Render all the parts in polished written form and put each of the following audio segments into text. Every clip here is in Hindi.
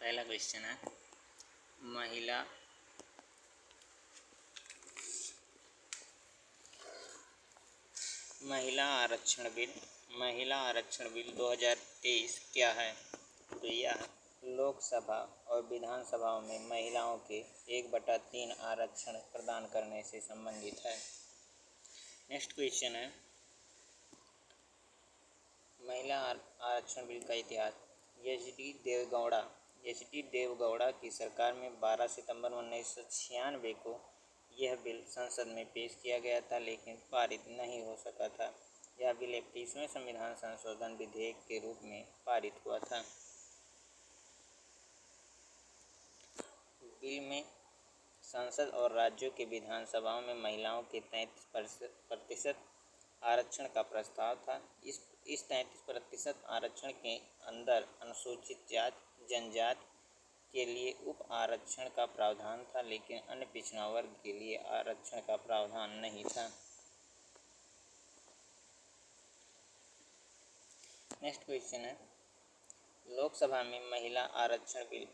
पहला क्वेश्चन है महिला महिला आरक्षण बिल 2023 क्या है? तो यह लोकसभा और विधानसभाओं में महिलाओं के 1/3 आरक्षण प्रदान करने से संबंधित है। नेक्स्ट क्वेश्चन है महिला आरक्षण बिल का इतिहास। एच डी देवगौड़ा की सरकार में 12 सितंबर 1996 को यह बिल संसद में पेश किया गया था, लेकिन पारित नहीं हो सका था। यह बिल 31वें संविधान संशोधन विधेयक के रूप में पारित हुआ था। बिल में संसद और राज्यों के विधानसभाओं में महिलाओं के 33% आरक्षण का प्रस्ताव था। इस 33% आरक्षण के अंदर अनुसूचित जाति जनजाति के लिए उप आरक्षण का प्रावधान था, लेकिन अन्य पिछड़ा वर्ग के लिए आरक्षण का प्रावधान नहीं था। नेक्स्ट क्वेश्चन है लोकसभा में महिला आरक्षण बिल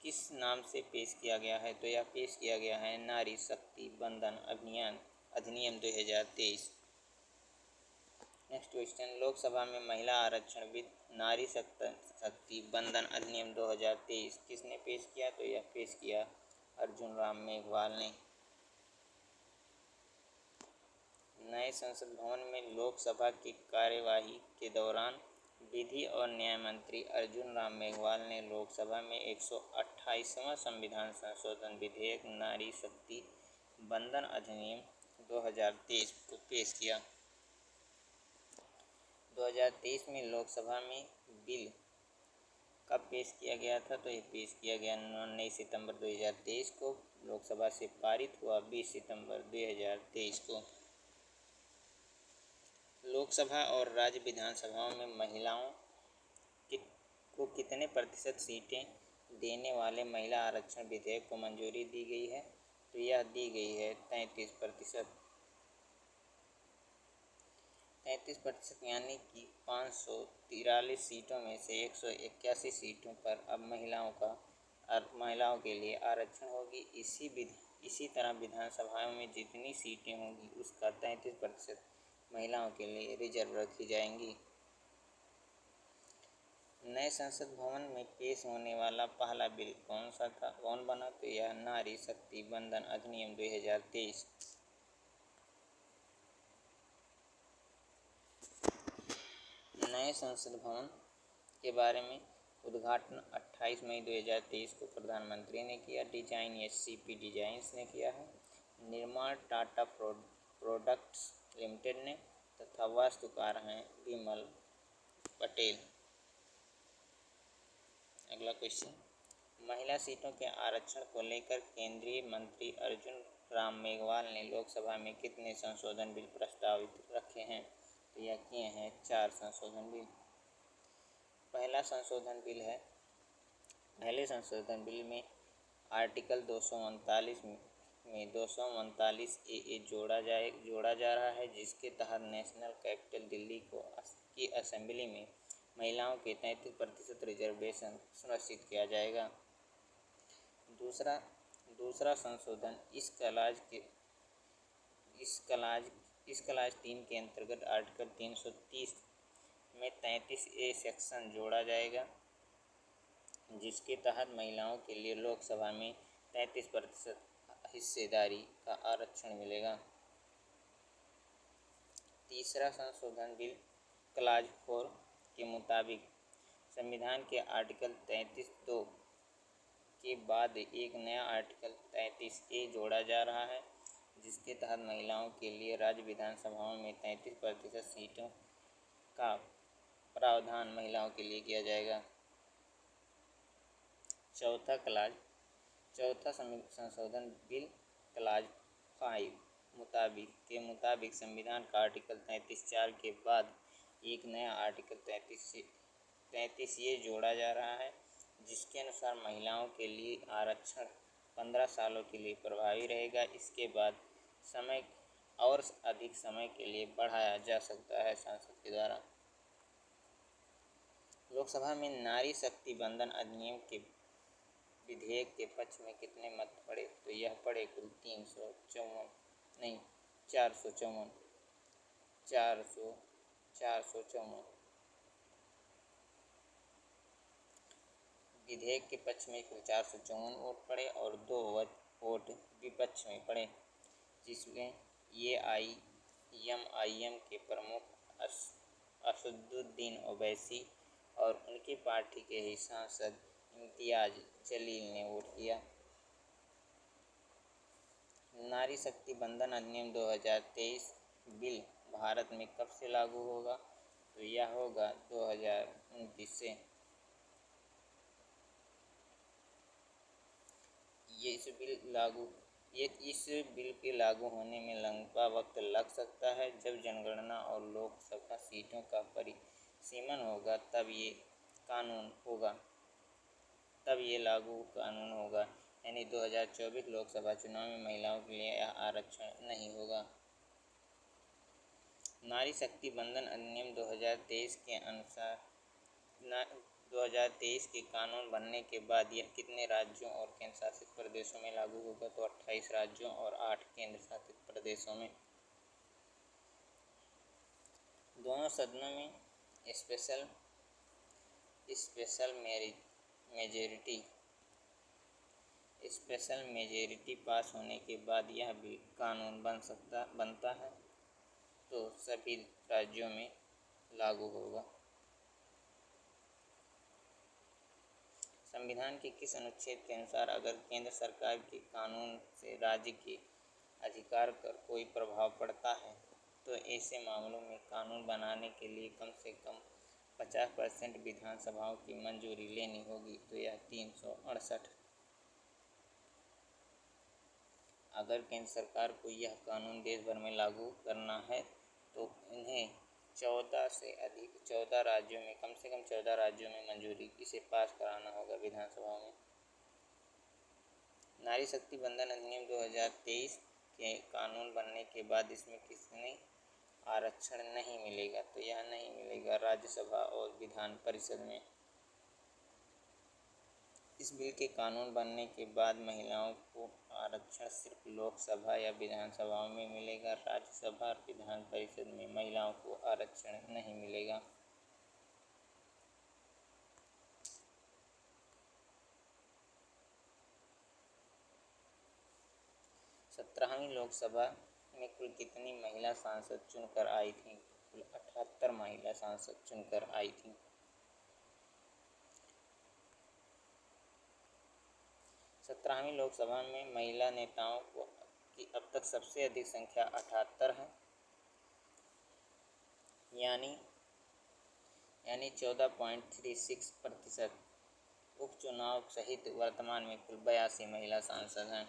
किस नाम से पेश किया गया है? तो यह पेश किया गया है नारी शक्ति बंधन अधिनियम 2023। नेक्स्ट क्वेश्चन लोकसभा में महिला आरक्षण बिल नारी शक्ति बंधन अधिनियम 2023 किसने पेश किया? तो यह पेश किया अर्जुन राम मेघवाल ने। नए संसद भवन में लोकसभा की कार्यवाही के दौरान विधि और न्याय मंत्री अर्जुन राम मेघवाल ने लोकसभा में 128वां संविधान संशोधन विधेयक नारी शक्ति बंधन अधिनियम 2023 को पेश किया। 2023 में लोकसभा में बिल कब पेश किया गया था? तो ये पेश किया गया 19 सितंबर 2023 को। लोकसभा से पारित हुआ 20 सितंबर 2023 को। लोकसभा और राज्य विधानसभाओं में महिलाओं को कितने प्रतिशत सीटें देने वाले महिला आरक्षण विधेयक को मंजूरी दी गई है? तो यह दी गई है 33%। 33% यानी कि 543 सीटों में से 181 सीटों पर अब महिलाओं के लिए आरक्षण होगी। इसी तरह विधानसभाओं में जितनी सीटें होंगी उसका 33% महिलाओं के लिए रिजर्व रखी जाएंगी। नए संसद भवन में पेश होने वाला पहला बिल कौन बना? तो यह नारी शक्ति बंधन अधिनियम 2023। नए संसद भवन के बारे में उद्घाटन 28 मई 2023 को प्रधानमंत्री ने किया। डिजाइन SCP डिजाइन्स ने किया है। निर्माण टाटा प्रोडक्ट्स लिमिटेड ने तथा वास्तुकार हैं विमल पटेल। अगला क्वेश्चन महिला सीटों के आरक्षण को लेकर केंद्रीय मंत्री अर्जुन राम मेघवाल ने लोकसभा में कितने संशोधन बिल प्रस्तावित रखे हैं? तो यह किए हैं 4 संशोधन बिल। पहले संशोधन बिल में आर्टिकल 239 में 239 AA जोड़ा जा रहा है, जिसके तहत नेशनल कैपिटल दिल्ली की असेंबली में महिलाओं के 33% रिजर्वेशन सुनिश्चित किया जाएगा। दूसरा संशोधन इस क्लाज 3 के अंतर्गत आर्टिकल 330 में 33A सेक्शन जोड़ा जाएगा, जिसके तहत महिलाओं के लिए लोकसभा में 33% हिस्सेदारी का आरक्षण मिलेगा। तीसरा संशोधन बिल क्लाज 4 के मुताबिक संविधान के आर्टिकल 33(2) के बाद एक नया आर्टिकल 33A जोड़ा जा रहा है, जिसके तहत महिलाओं के लिए राज्य विधानसभाओं में 33% सीटों का प्रावधान महिलाओं के लिए किया जाएगा। चौथा संशोधन बिल क्लाज 5 के मुताबिक संविधान का आर्टिकल 33(4) के बाद एक नया आर्टिकल 33A जोड़ा जा रहा है, जिसके अनुसार महिलाओं के लिए आरक्षण 15 सालों के लिए प्रभावी रहेगा। इसके बाद समय और अधिक समय के लिए बढ़ाया जा सकता है संसद के द्वारा। लोकसभा में नारी शक्ति बंधन अधिनियम के विधेयक के पक्ष में कितने मत पड़े? तो यह पड़े कुल 354 नहीं 454 454 विधेयक के पक्ष में कुल 454 वोट पड़े और 2 वोट विपक्ष में पड़े, जिसमें AIMIM के प्रमुख असदुद्दीन ओवैसी और उनकी पार्टी के ही सांसद इम्तियाज जलील ने वोट किया। नारी शक्ति बंधन अधिनियम 2023 बिल भारत में कब से लागू होगा? तो यह होगा 2029 से। इस बिल के लागू होने में लंबा वक्त लग सकता है। जब जनगणना और लोकसभा सीटों का परिसीमन होगा तब ये लागू कानून होगा, यानी 2024 लोकसभा चुनाव में महिलाओं के लिए यह आरक्षण नहीं होगा। नारी शक्ति बंधन अधिनियम 2023 के अनुसार 2023 के कानून बनने के बाद यह कितने राज्यों और केंद्र शासित प्रदेशों में लागू होगा? तो 28 राज्यों और 8 केंद्र शासित प्रदेशों में। दोनों सदनों में स्पेशल मेजॉरिटी पास होने के बाद यह भी कानून बनता है तो सभी राज्यों में लागू होगा। संविधान के किस अनुच्छेद के अनुसार अगर केंद्र सरकार के कानून से राज्य के अधिकार पर कोई प्रभाव पड़ता है तो ऐसे मामलों में कानून बनाने के लिए कम से कम 50% विधानसभाओं की मंजूरी लेनी होगी? तो यह 368। अगर केंद्र सरकार को यह कानून देश भर में लागू करना है तो इन्हें 14 राज्यों में कम से कम 14 राज्यों में मंजूरी इसे पास कराना होगा विधानसभा में। नारी शक्ति बंधन अधिनियम 2023 के कानून बनने के बाद इसमें किसने आरक्षण नहीं मिलेगा? तो यह नहीं मिलेगा राज्यसभा और विधान परिषद में। इस बिल के कानून बनने के बाद महिलाओं को आरक्षण सिर्फ लोकसभा या विधानसभा में मिलेगा, राज्यसभा और विधान परिषद में महिलाओं को आरक्षण नहीं मिलेगा। 17वीं लोकसभा में कुल कितनी महिला सांसद चुनकर आई थीं? कुल 78 महिला सांसद चुनकर आई थीं। 17वीं लोकसभा में महिला नेताओं की अब तक सबसे अधिक संख्या 78 है, यानी 14.36%। उपचुनाव सहित वर्तमान में कुल 82 महिला सांसद हैं।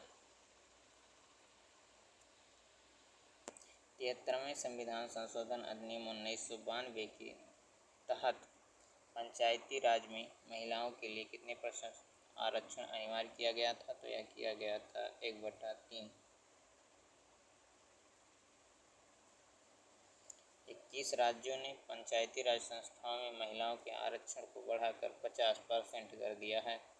73वें संविधान संशोधन अधिनियम 1992 के तहत पंचायती राज में महिलाओं के लिए कितने % आरक्षण अनिवार्य किया गया था? तो यह किया गया था 1/3। 21 राज्यों ने पंचायती राज संस्थाओं में महिलाओं के आरक्षण को बढ़ाकर 50% कर दिया है।